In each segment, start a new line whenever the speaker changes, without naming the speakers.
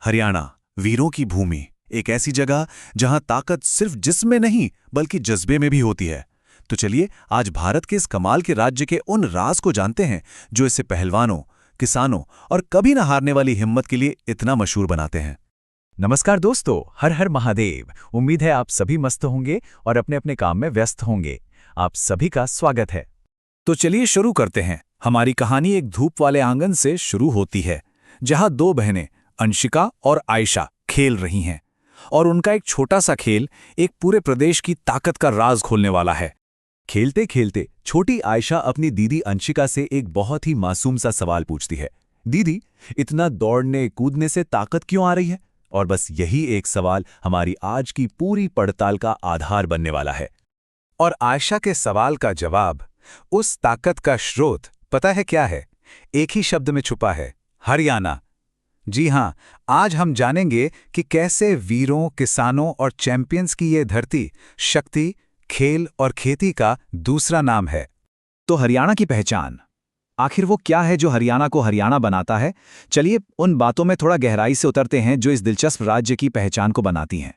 हरियाणा, वीरों की भूमि, एक ऐसी जगह जहां ताकत सिर्फ जिस्म में नहीं बल्कि जज्बे में भी होती है। तो चलिए आज भारत के इस कमाल के राज्य के उन राज को जानते हैं जो इसे पहलवानों, किसानों और कभी न हारने वाली हिम्मत के लिए इतना मशहूर बनाते हैं।
नमस्कार दोस्तों, हर हर महादेव। उम्मीद है आप सभी मस्त होंगे और अपने अपने काम में व्यस्त होंगे। आप सभी का स्वागत है।
तो चलिए शुरू करते हैं। हमारी कहानी एक धूप वाले आंगन से शुरू होती है, जहां दो बहनें अंशिका और आयशा खेल रही हैं, और उनका एक छोटा सा खेल एक पूरे प्रदेश की ताकत का राज खोलने वाला है।
खेलते खेलते छोटी आयशा अपनी दीदी अंशिका से एक बहुत ही मासूम सा सवाल पूछती है। दीदी, इतना दौड़ने कूदने से ताकत क्यों आ रही है? और बस यही एक सवाल हमारी आज की पूरी पड़ताल का आधार बनने वाला है।
और आयशा के सवाल का जवाब, उस ताकत का स्रोत पता है क्या है? एक ही शब्द में छुपा है, हरियाणा। जी हां, आज हम जानेंगे कि कैसे वीरों, किसानों और चैंपियंस की ये धरती शक्ति, खेल और खेती का दूसरा नाम है।
तो हरियाणा की पहचान, आखिर वो क्या है जो हरियाणा को हरियाणा बनाता है? चलिए उन बातों में थोड़ा गहराई से उतरते हैं जो इस दिलचस्प राज्य की पहचान को बनाती हैं।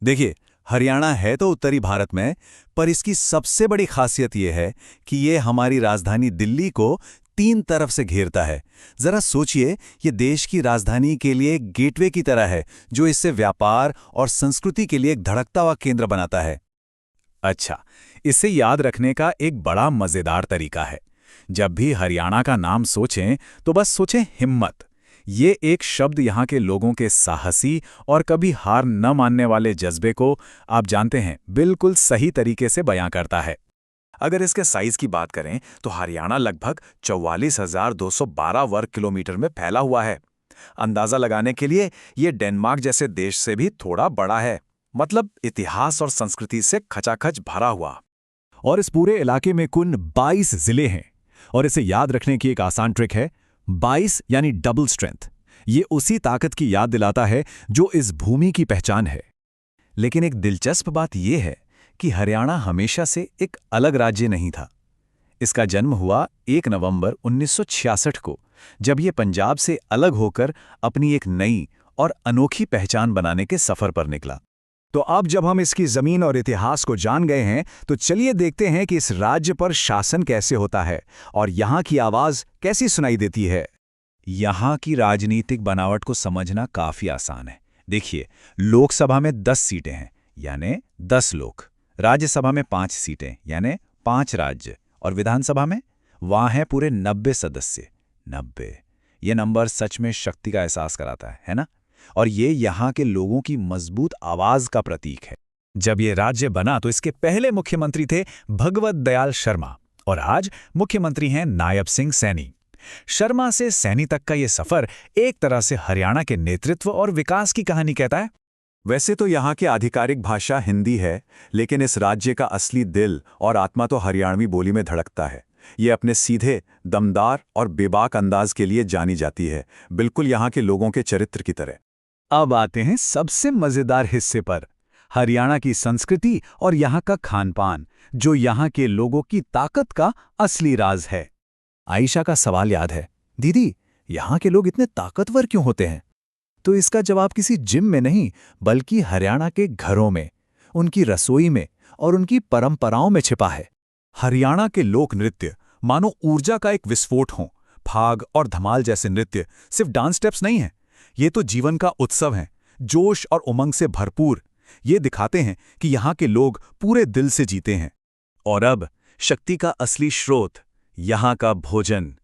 देखिए, हरियाणा है तो उत्तरी भारत में, पर इसकी सबसे बड़ी खासियत यह है कि ये हमारी राजधानी दिल्ली को तीन तरफ से घेरता है। जरा सोचिए, ये देश की राजधानी के लिए एक गेटवे की तरह है जो इससे व्यापार और संस्कृति के लिए एक धड़कता हुआ केंद्र बनाता है।
अच्छा, इसे याद रखने का एक बड़ा मजेदार तरीका है। जब भी हरियाणा का नाम सोचें तो बस सोचें हिम्मत। ये एक शब्द यहाँ के लोगों के साहसी और कभी हार न मानने वाले जज्बे को, आप जानते हैं, बिल्कुल सही तरीके से बयां करता है।
अगर इसके साइज की बात करें तो हरियाणा लगभग 44,212 वर्ग किलोमीटर में फैला हुआ है। अंदाजा लगाने के लिए ये डेनमार्क जैसे देश से भी थोड़ा बड़ा है, मतलब इतिहास और संस्कृति से खचाखच भरा हुआ।
और इस पूरे इलाके में कुल 22 जिले हैं। और इसे याद रखने की एक आसान ट्रिक है, 22 यानी डबल स्ट्रेंथ। ये उसी ताकत की याद दिलाता है जो इस भूमि की पहचान है। लेकिन एक दिलचस्प बात यह है कि हरियाणा हमेशा से एक अलग राज्य नहीं था। इसका जन्म हुआ 1 नवंबर 1966 को, जब ये पंजाब से अलग होकर अपनी एक नई और अनोखी पहचान बनाने के सफर पर निकला। तो अब जब हम इसकी जमीन और इतिहास को जान गए हैं, तो चलिए देखते हैं कि इस राज्य पर शासन कैसे होता है और यहाँ की आवाज कैसी सुनाई देती है। यहाँ की राजनीतिक बनावट को समझना काफी आसान है। देखिए, लोकसभा में 10 सीटें हैं, यानी 10 लोग। राज्यसभा में 5 सीटें, यानी 5 राज्य। और विधानसभा में वहाँ हैं पूरे 90 सदस्य। 90, ये नंबर सच में शक्ति का एहसास कराता है ना? और ये यहाँ के लोगों की मजबूत आवाज का प्रतीक है। जब ये राज्य बना तो इसके पहले मुख्यमंत्री थे भगवत दयाल शर्मा, और आज मुख्यमंत्री हैं नायब सिंह सैनी। शर्मा से सैनी तक का ये सफर एक तरह से हरियाणा के नेतृत्व और विकास की कहानी कहता है।
वैसे तो यहाँ की आधिकारिक भाषा हिंदी है, लेकिन इस राज्य का असली दिल और आत्मा तो हरियाणवी बोली में धड़कता है। ये अपने सीधे, दमदार और बेबाक अंदाज के लिए जानी जाती है, बिल्कुल यहाँ के लोगों के चरित्र की तरह।
अब आते हैं सबसे मजेदार हिस्से पर, हरियाणा की संस्कृति और यहाँ का खानपान, जो यहाँ के लोगों की ताकत का असली राज है। आयशा का सवाल याद है, दीदी, यहाँ के लोग इतने ताकतवर क्यों होते हैं? तो इसका जवाब किसी जिम में नहीं, बल्कि हरियाणा के घरों में, उनकी रसोई में और उनकी परंपराओं में छिपा है। हरियाणा के लोक नृत्य मानो ऊर्जा का एक विस्फोट हों। फाग और धमाल जैसे नृत्य सिर्फ डांस स्टेप्स नहीं हैं, ये तो जीवन का उत्सव हैं, जोश और उमंग से भरपूर। ये दिखाते हैं कि यहाँ के लोग पूरे दिल से जीते हैं। और अब शक्ति का असली स्रोत, यहाँ का भोजन।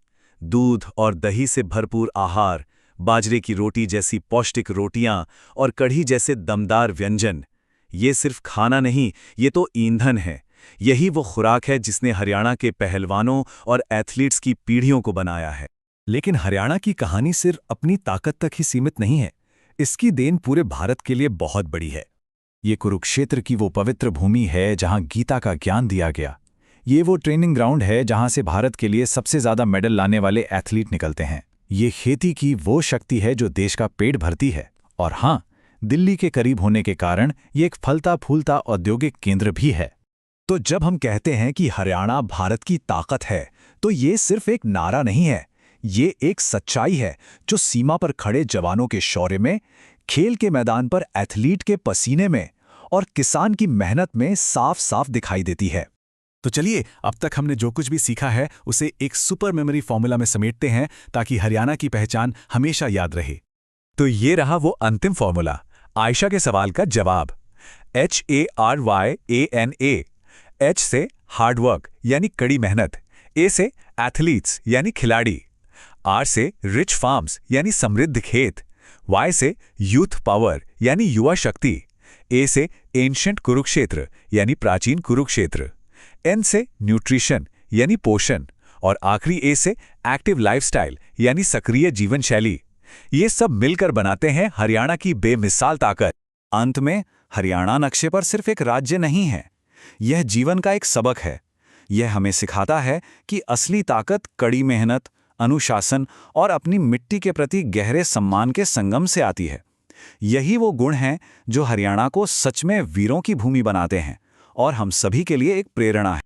दूध और दही से भरपूर आहार, बाजरे की रोटी जैसी पौष्टिक रोटियां और कढ़ी जैसे दमदार व्यंजन। ये सिर्फ खाना नहीं, ये तो ईंधन है। यही वो खुराक है जिसने हरियाणा के पहलवानों और एथलीट्स की पीढ़ियों को बनाया है। लेकिन हरियाणा की कहानी सिर्फ अपनी ताकत तक ही सीमित नहीं है। इसकी देन पूरे भारत के लिए बहुत बड़ी है। ये कुरुक्षेत्र की वो पवित्र भूमि है जहां गीता का ज्ञान दिया गया। ये वो ट्रेनिंग ग्राउंड है जहां से भारत के लिए सबसे ज्यादा मेडल लाने वाले एथलीट निकलते हैं। ये खेती की वो शक्ति है जो देश का पेट भरती है। और हाँ, दिल्ली के करीब होने के कारण ये एक फलता फूलता औद्योगिक केंद्र भी है। तो जब हम कहते हैं कि हरियाणा भारत की ताकत है, तो ये सिर्फ एक नारा नहीं है, ये एक सच्चाई है जो सीमा पर खड़े जवानों के शौर्य में, खेल के मैदान पर एथलीट के पसीने में और किसान की मेहनत में साफ साफ दिखाई देती है।
तो चलिए, अब तक हमने जो कुछ भी सीखा है उसे एक सुपर मेमोरी फॉर्मूला में समेटते हैं ताकि हरियाणा की पहचान हमेशा याद रहे।
तो ये रहा वो अंतिम फॉर्मूला, आयशा के सवाल का जवाब। HARYANA। H से हार्डवर्क यानी कड़ी मेहनत, A से एथलीट्स यानी खिलाड़ी, R से रिच फार्म्स यानी समृद्ध खेत, Y से यूथ पावर यानी युवा शक्ति, A से एंशिएंट कुरुक्षेत्र यानी प्राचीन कुरुक्षेत्र, N से न्यूट्रिशन यानी पोषण और आखिरी A से एक्टिव लाइफस्टाइल यानी सक्रिय जीवन शैली। ये सब मिलकर बनाते हैं हरियाणा की बेमिसाल ताकत। अंत में हरियाणा नक्शे पर सिर्फ एक राज्य नहीं है, यह जीवन का एक सबक है। यह हमें सिखाता है कि असली ताकत कड़ी मेहनत, अनुशासन और अपनी मिट्टी के प्रति गहरे सम्मान के संगम से आती है। यही वो गुण हैं जो हरियाणा को सच में वीरों की भूमि बनाते हैं और हम सभी के लिए एक प्रेरणा है।